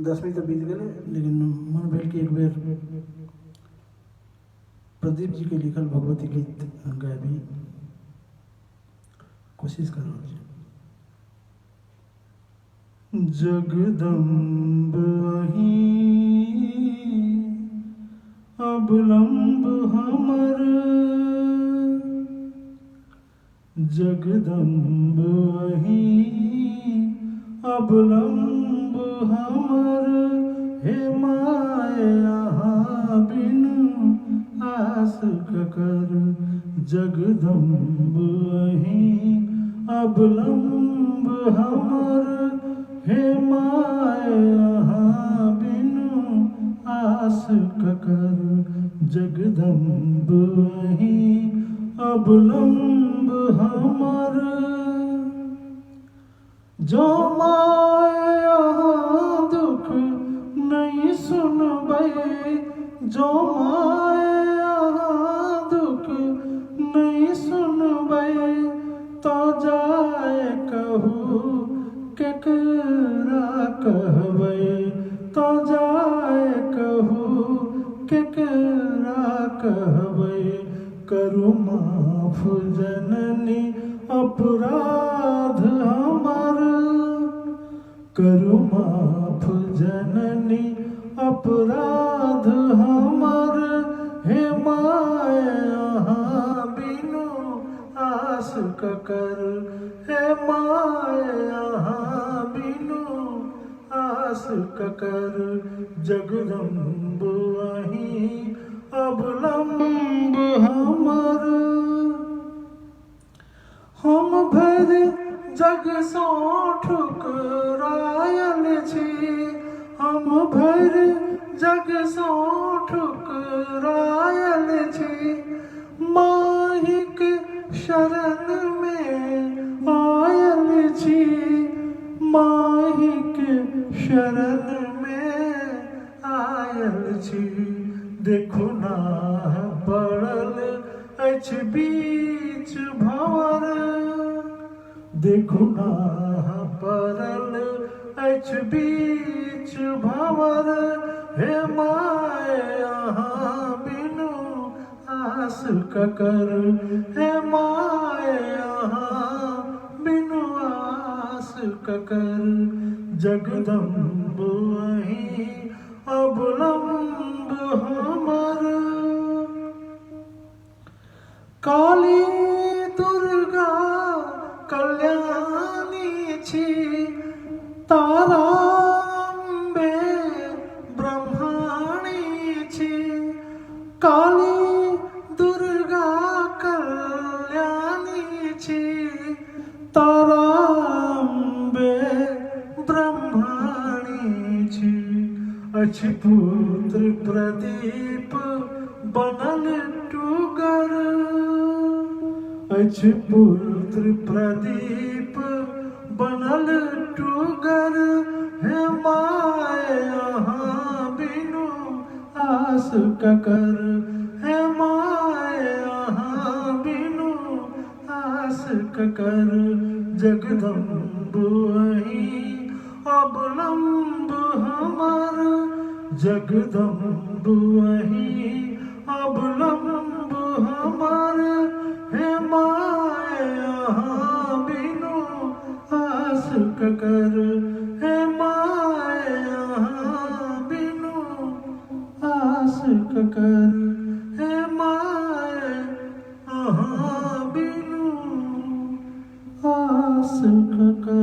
10वीं तो बीत गए, लेकिन मन भेल कि एक बेर प्रदीप जी के लिखल भगवती गीत गाबी, कोशिश कर रहल छी। जगदम्ब अहीं अवलंब हमर, जगदम्ब अहीं अवलंब हमर, हे माय अहाँ बिनु आस ककर। जगदम्ब अहीं अवलंब हमर, हे माय अहाँ बिनु आस ककर। जगदम्ब अहीं अवलंब हमर, जो माय अहाँ दुख नहीं सुनबै, जो माय अहाँ दुख नहीं सुनबै, तो जाय कहू केकरा कहबै, तो जाय कहू केकरा कहबै। करू माफ जननी अपराध हमर, करू माफ जननी अपराध हमर, हे माय अहाँ बिनु आस ककर। हे माय अहाँ बिनु आस ककर। जगदम्ब अहीं अवलंब हमर, हम भरि जग सँ ठुकरायल छी, हम भरि जग सँ ठुकरायल छी। माहिक शरण में आयल छी, माहिक शरण में आयल छी। देखू ना पड़ल अछि बीच भंवर, देखू ना पड़ल अछि बीच भंवर, हे माय अहाँ बिनु आस ककर। हे माय अहाँ बिनु आस ककर। जगदम्ब अहीं अवलंब हमर, काली दुर्गा कल्याणी छी, तारा अम्बे ब्रह्माणी छी। काली दुर्गा कल्याणी छी, तारा अम्बे ब्रह्माणी छी। अछि पुत्र प्रदीप बनल टुगर, अछि पुत्र प्रदीप बनल टुगर, हे माय अहाँ बिनु आस ककर। हे माय अहाँ बिनु आस ककर। जगदम्ब अहीं अवलंब हमर, जगदम्ब अहीं अवलंब हमर, हे माय अहाँ बिनु आस ककर। हे माय अहाँ बिनु आस ककर। हे माय अहाँ बिनु आस ककर।